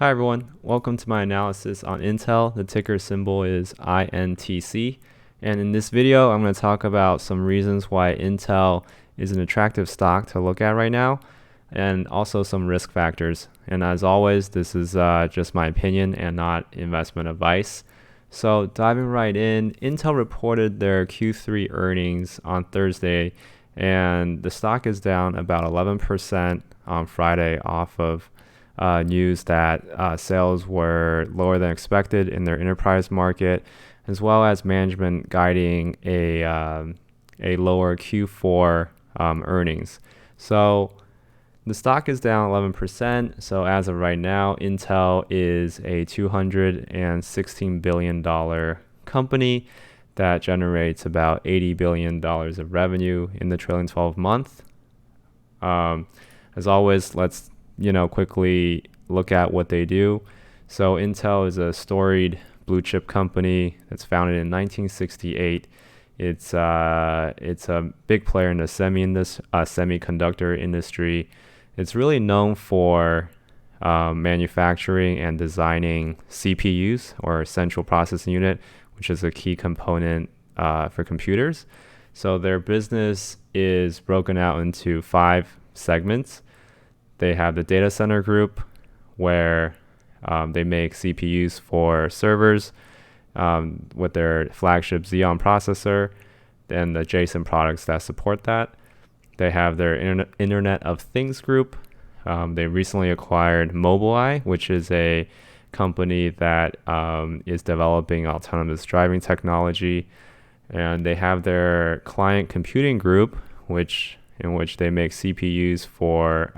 Hi everyone, welcome to my analysis on Intel. The ticker symbol is INTC. And in this video, I'm going to talk about some reasons why Intel is an attractive stock to look at right now, and also some risk factors. And as always, this is just my opinion and not investment advice. So diving right in, Intel reported their Q3 earnings on Thursday, and the stock is down about 11% on Friday off of news that sales were lower than expected in their enterprise market, as well as management guiding a lower Q4 earnings. So the stock is down 11%. So as of right now, Intel is a $216 billion company that generates about $80 billion of revenue in the trailing 12 month. As always, let's quickly look at what they do. So Intel is a storied blue chip company that's founded in 1968. It's a big player in the semiconductor industry. It's really known for manufacturing and designing CPUs, or central processing unit, which is a key component for computers. So their business is broken out into 5 segments. They have the data center group, where they make CPUs for servers with their flagship Xeon processor and the adjacent products that support that. They have their Internet of Things group. They recently acquired Mobileye, which is a company that is developing autonomous driving technology. And they have their client computing group, in which they make CPUs for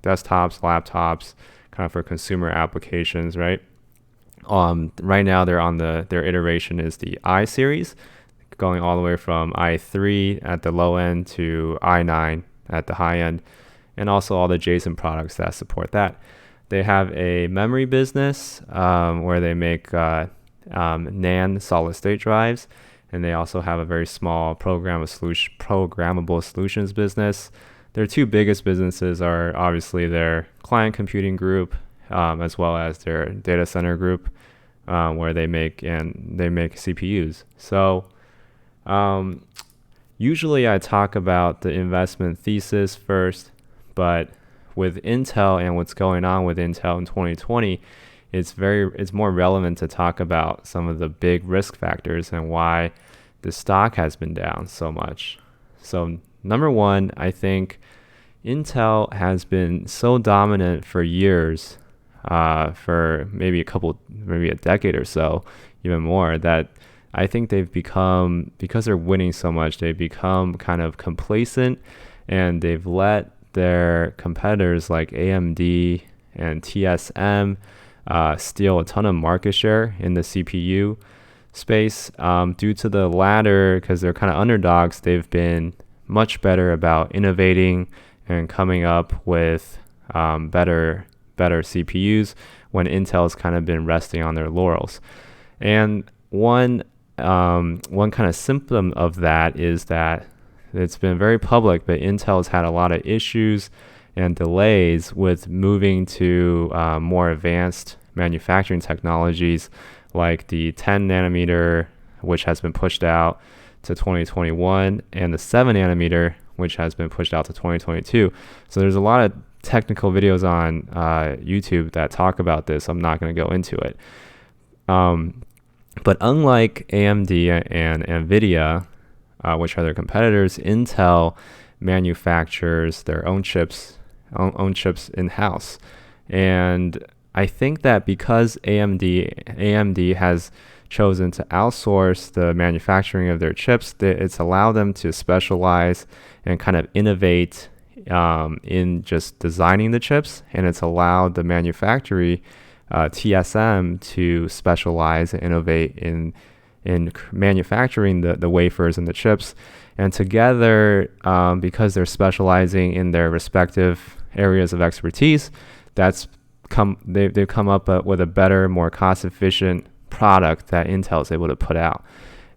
desktops, laptops, kind of for consumer applications, right? Right now they're on their iteration is the I series, going all the way from i3 at the low end to i9 at the high end, and also all the adjacent products that support that. They have a memory business where they make NAND solid state drives, and they also have a very small programmable solutions business. Their 2 biggest businesses are obviously their client computing group, as well as their data center group, where they make CPUs. So usually I talk about the investment thesis first, but with Intel and what's going on with Intel in 2020, it's more relevant to talk about some of the big risk factors and why the stock has been down so much. So number one, I think Intel has been so dominant for years, for maybe a decade or so, even more, that I think they've become, because they're winning so much, they've become kind of complacent, and they've let their competitors like AMD and TSM steal a ton of market share in the CPU space. Due to the latter, because they're kind of underdogs, they've been much better about innovating and coming up with better CPUs, when Intel's kind of been resting on their laurels. And one kind of symptom of that is that it's been very public, but Intel's had a lot of issues and delays with moving to more advanced manufacturing technologies, like the 10 nanometer, which has been pushed out to 2021, and the 7 nanometer, which has been pushed out to 2022. So there's a lot of technical videos on YouTube that talk about this. I'm not going to go into it. But unlike AMD and NVIDIA, which are their competitors, Intel manufactures their own chips in-house. And I think that because AMD has chosen to outsource the manufacturing of their chips, it's allowed them to specialize and kind of innovate in just designing the chips, and it's allowed the manufacturer TSM to specialize and innovate in manufacturing the wafers and the chips. And together, because they're specializing in their respective areas of expertise, they've come up with a better, more cost-efficient product that Intel is able to put out.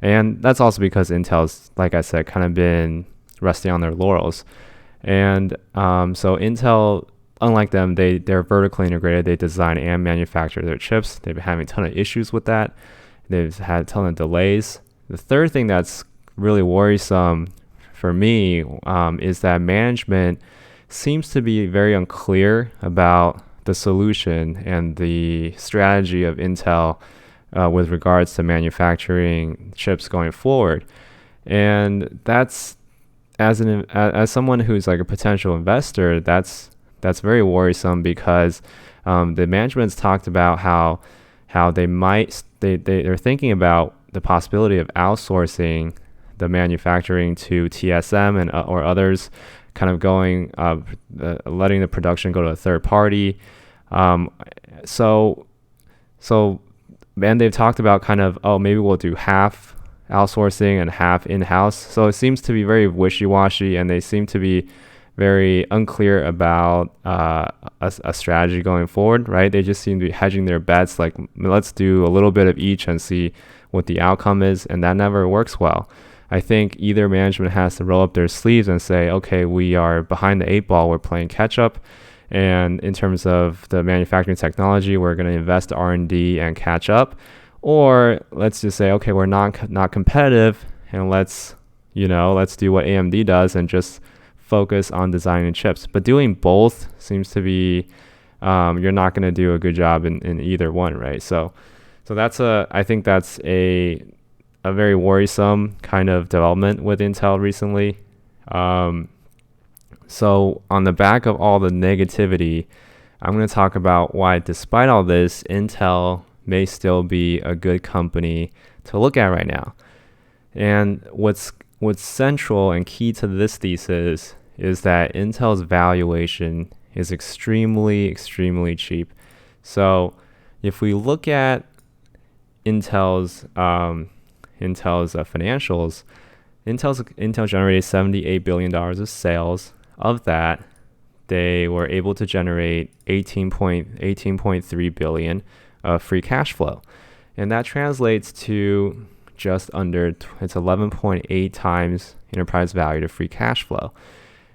And that's also because Intel's, like I said, kind of been resting on their laurels. And so Intel unlike them, they're vertically integrated. They design and manufacture their chips. They've been having a ton of issues with that. They've had a ton of delays. The third thing that's really worrisome for me is that management seems to be very unclear about the solution and the strategy of Intel with regards to manufacturing chips going forward. And that's, as someone who's like a potential investor, that's very worrisome, because the management's talked about how they're thinking about the possibility of outsourcing the manufacturing to TSM and or others, kind of going letting the production go to a third party. So and they've talked about kind of, oh, maybe we'll do half outsourcing and half in-house. So it seems to be very wishy-washy, and they seem to be very unclear about a strategy going forward, right? They just seem to be hedging their bets, like, let's do a little bit of each and see what the outcome is, and that never works well. I think either management has to roll up their sleeves and say, okay, we are behind the 8 ball, we're playing catch up, and in terms of the manufacturing technology, we're going to invest R&D and catch up. Or let's just say, okay, we're not competitive, and let's do what AMD does and just focus on designing chips. But doing both seems to be you're not going to do a good job in either one, right? So I think that's a very worrisome kind of development with Intel recently. So on the back of all the negativity, I'm going to talk about why, despite all this, Intel may still be a good company to look at right now. And what's central and key to this thesis is that Intel's valuation is extremely, extremely cheap. So if we look at Intel's financials, Intel generated $78 billion of sales. Of that, they were able to generate 18.3 billion of free cash flow, and that translates to just under it's 11.8 times enterprise value to free cash flow.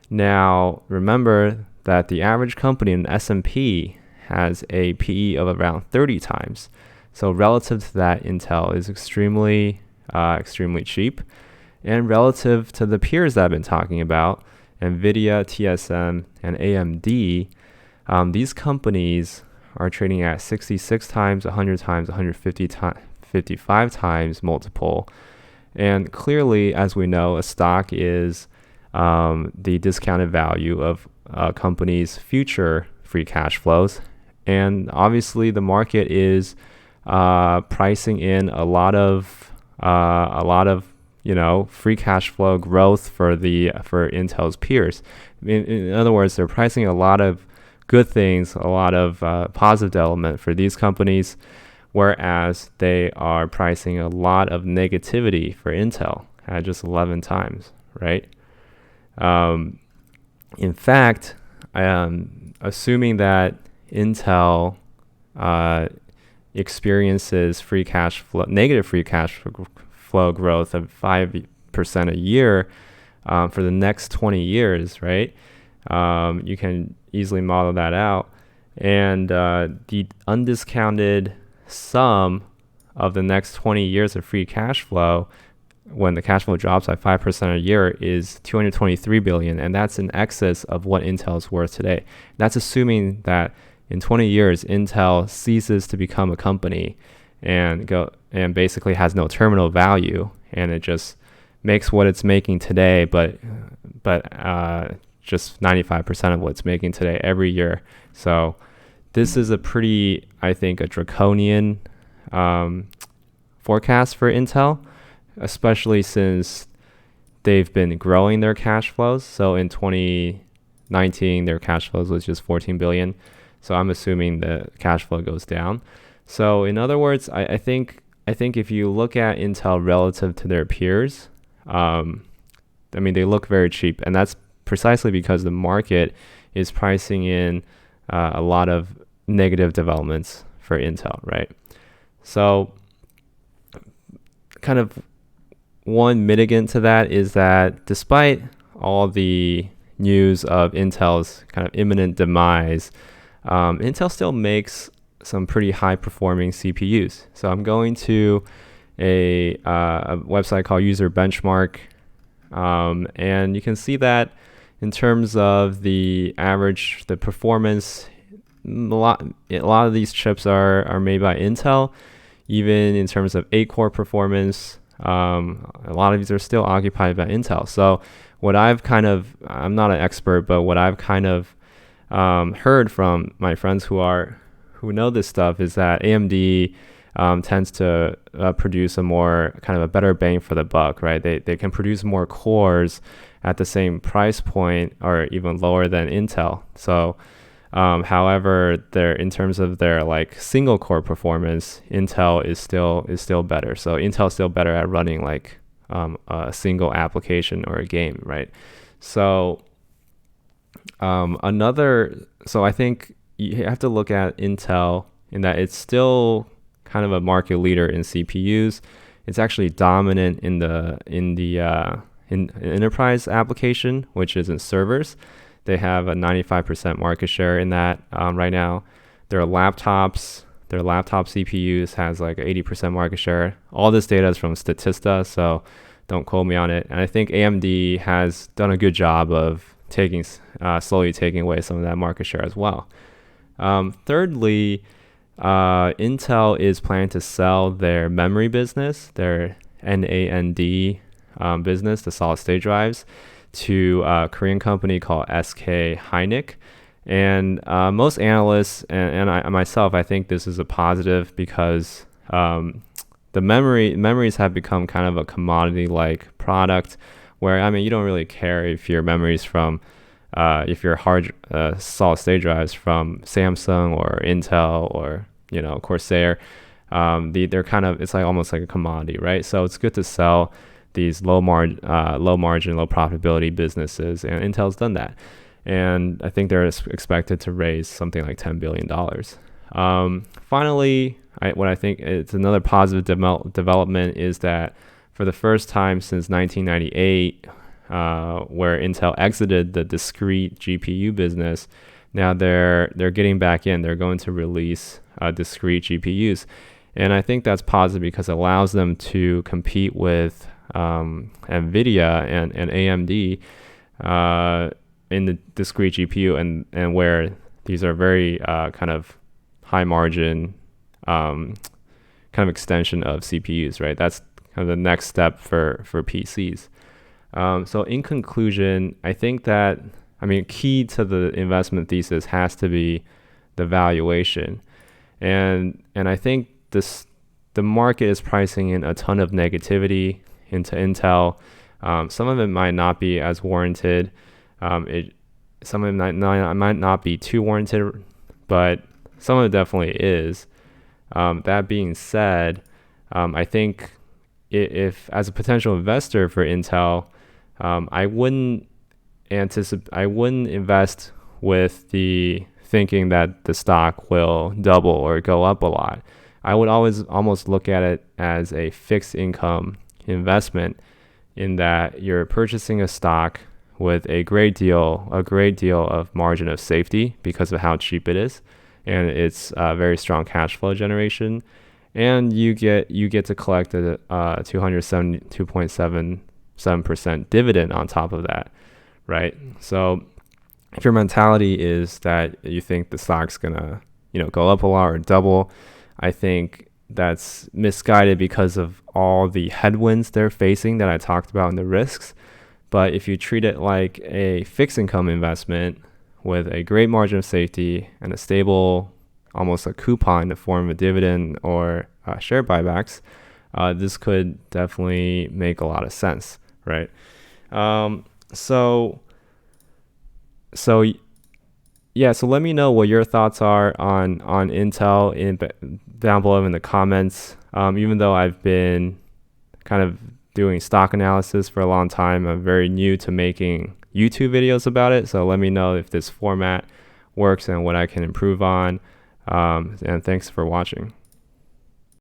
Now, remember that the average company in S&P has a PE of around 30 times. So relative to that, Intel is extremely cheap, and relative to the peers that I've been talking about, NVIDIA, TSM, and AMD, these companies are trading at 66 times, 100 times, 155 times multiple. And clearly, as we know, a stock is the discounted value of a company's future free cash flows. And obviously, the market is pricing in a lot of free cash flow growth for Intel's peers. In other words, they're pricing a lot of good things, a lot of positive development for these companies, whereas they are pricing a lot of negativity for Intel at just 11 times, right? In fact, assuming that Intel experiences negative free cash flow growth of 5% a year for the next 20 years, right? You can easily model that out. And the undiscounted sum of the next 20 years of free cash flow, when the cash flow drops by 5% a year, is 223 billion, and that's in excess of what Intel is worth today. That's assuming that in 20 years, Intel ceases to become a company and basically has no terminal value, and it just makes what it's making today, but just 95% of what it's making today every year. So this is a pretty, I think, a draconian forecast for Intel, especially since they've been growing their cash flows. So in 2019, their cash flows was just 14 billion. So I'm assuming the cash flow goes down. So in other words, I think if you look at Intel relative to their peers, they look very cheap, and that's precisely because the market is pricing in a lot of negative developments for Intel, right? So kind of one mitigant to that is that despite all the news of Intel's kind of imminent demise, Intel still makes some pretty high performing CPUs. So I'm going to a website called User Benchmark, and you can see that in terms of the performance, a lot of these chips are made by Intel. Even in terms of 8-core performance, a lot of these are still occupied by Intel. So what I'm not an expert, but what I've kind of heard from my friends who know this stuff is that AMD tends to produce a better bang for the buck, right? They can produce more cores at the same price point or even lower than Intel. So however, in terms of their like single core performance, Intel is still better. So Intel is still better at running like a single application or a game, right? So I think you have to look at Intel in that it's still kind of a market leader in CPUs. It's actually dominant in enterprise application, which is in servers. They have a 95% market share in that right now. Their laptop CPUs has like 80% market share. All this data is from Statista, so don't quote me on it. And I think AMD has done a good job of slowly taking away some of that market share as well. Thirdly, Intel is planning to sell their memory business, their NAND business, the solid state drives, to a Korean company called SK Hynix. And most analysts and I myself, I think this is a positive because the memories have become kind of a commodity-like product where, you don't really care if your memories from if your hard solid state drives from Samsung or Intel or Corsair. They're kind of, it's like almost like a commodity, right? So it's good to sell these low margin, low profitability businesses, and Intel's done that. And I think they're expected to raise something like $10 billion. Finally, what I think it's another positive development is that for the first time since 1998, where Intel exited the discrete GPU business, now they're getting back in. They're going to release discrete GPUs. And I think that's positive because it allows them to compete with NVIDIA and AMD in the discrete GPU and where these are very kind of high margin kind of extension of CPUs, right? That's kind of the next step for PCs. So in conclusion, I think that, key to the investment thesis has to be the valuation. And I think the market is pricing in a ton of negativity into Intel. Some of it might not be as warranted. Some of it might not be too warranted, but some of it definitely is. That being said, I think if as a potential investor for Intel, I wouldn't invest with the thinking that the stock will double or go up a lot. I would always almost look at it as a fixed income investment in that you're purchasing a stock with a great deal of margin of safety because of how cheap it is, and it's very strong cash flow generation, and you get to collect a 272.77% dividend on top of that, right? So if your mentality is that you think the stock's gonna go up a lot or double, I think that's misguided because of all the headwinds they're facing that I talked about in the risks. But if you treat it like a fixed income investment with a great margin of safety and a stable, almost a coupon in the form of a dividend or share buybacks, this could definitely make a lot of sense, right? So let me know what your thoughts are on Intel down below in the comments. Even though I've been kind of doing stock analysis for a long time, I'm very new to making YouTube videos about it. So let me know if this format works and what I can improve on. And thanks for watching.